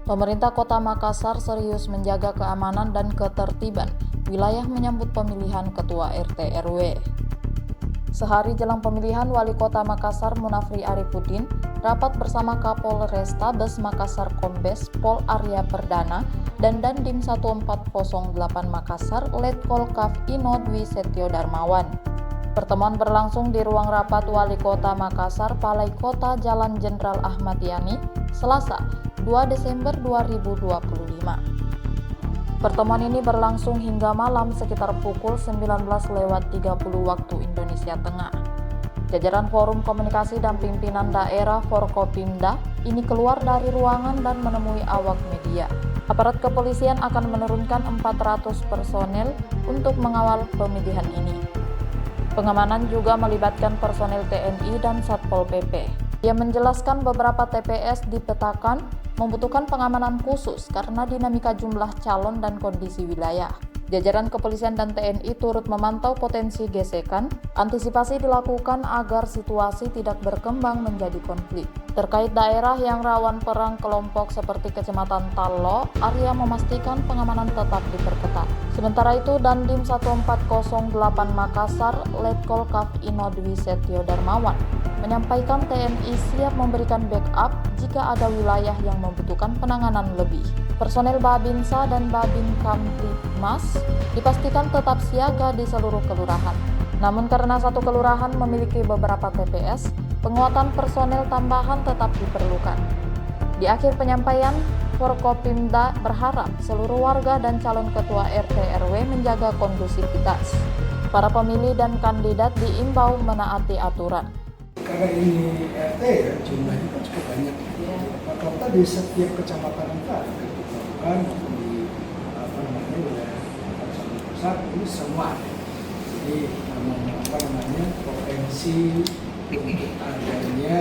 Pemerintah Kota Makassar serius menjaga keamanan dan ketertiban wilayah menyambut pemilihan Ketua RT RW. Sehari jelang pemilihan Wali Kota Makassar Munafri Arifudin rapat bersama Kapolrestabes Makassar Kombes Pol Arya Perdana dan Dandim 1408 Makassar Letkol Kaf Ino Dwi Setio Darmawan. Pertemuan berlangsung di ruang rapat Wali Kota Makassar Balai Kota Jalan Jenderal Ahmad Yani, Selasa, 2 Desember 2025. Pertemuan ini berlangsung hingga malam sekitar pukul 19.30 waktu Indonesia Tengah. Jajaran Forum Komunikasi dan Pimpinan Daerah Forkopimda ini keluar dari ruangan dan menemui awak media. Aparat kepolisian akan menurunkan 400 personel untuk mengawal pemilihan ini. Pengamanan juga melibatkan personel TNI dan Satpol PP. Ia menjelaskan beberapa TPS dipetakan membutuhkan pengamanan khusus karena dinamika jumlah calon dan kondisi wilayah. Jajaran kepolisian dan TNI turut memantau potensi gesekan, antisipasi dilakukan agar situasi tidak berkembang menjadi konflik. Terkait daerah yang rawan perang kelompok seperti Kecamatan Tallo, Arya memastikan pengamanan tetap diperketat. Sementara itu, Dandim 1408 Makassar, Letkol Kaf Ino Dwi Setio Darmawan, menyampaikan TNI siap memberikan backup jika ada wilayah yang membutuhkan penanganan lebih. Personel Babinsa dan Babin Kamtibmas dipastikan tetap siaga di seluruh kelurahan. Namun karena satu kelurahan memiliki beberapa TPS, penguatan personel tambahan tetap diperlukan. Di akhir penyampaian, Forkopimda berharap seluruh warga dan calon ketua RT RW menjaga kondusivitas. Para pemilih dan kandidat diimbau menaati aturan. Karena ini RT ya, jumlahnya kan cukup banyak. Rata-rata di setiap kecamatan kan di wilayah pusat ini semua. Jadi potensi untuk adanya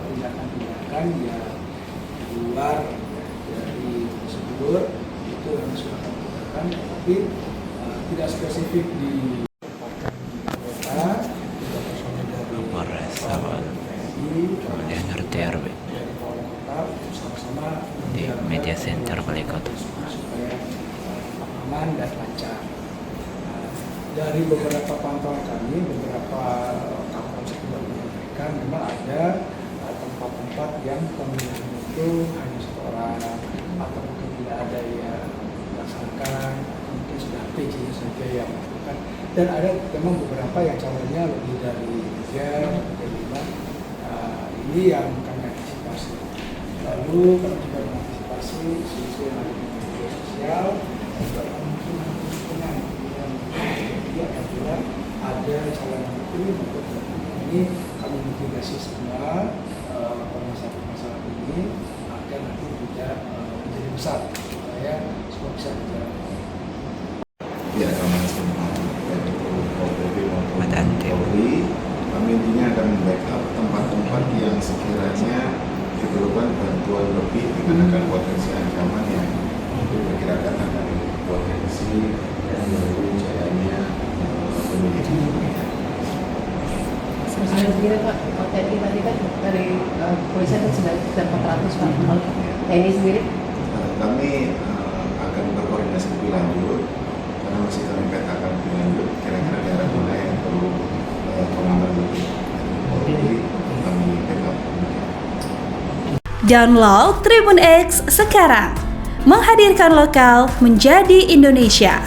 tindakan-tindakan yang di luar dari prosedur itu yang sudah kami lakukan, tapi tidak spesifik di kota. Kemudian RT RW di media center Balai Kota supaya aman dan lancar. Dari beberapa pantauan kami, beberapa kapolsek juga menyampaikan memang ada tempat-tempat yang pemilihan itu hanya satu orang atau mungkin tidak ada yang melaksanakan, mungkin sudah PJ saja yang melakukan, dan ada memang beberapa yang calonnya lebih dari 3 atau 5. Ini yang kami antisipasi. Lalu kami juga mengantisipasi isu-isu yang ada di media sosial, juga kemungkinan yang apabila ada calon itu untuk ini kami mitigasi semua masalah ini agar nanti tidak menjadi besar supaya semua bisa berjalan. Ya, kami sempat dari Polri maupun Polri, kami intinya akan membackup tempat-tempat yang sekiranya diperlukan bantuan lebih dikarenakan potensi ancaman yang diperkirakan akan potensi dan berjalannya pemilihan. Sebenarnya sendiri Pak, TNI tadi kan dari kepolisian kan sudah 400 Pak. TNI sendiri? Kami akan berkoordinasi lebih lanjut karena masih kami petakan lebih lanjut kira-kira daerah mana yang perlu pengaman lebih. Jadi kami backup. Download Tribun X sekarang, menghadirkan lokal menjadi Indonesia.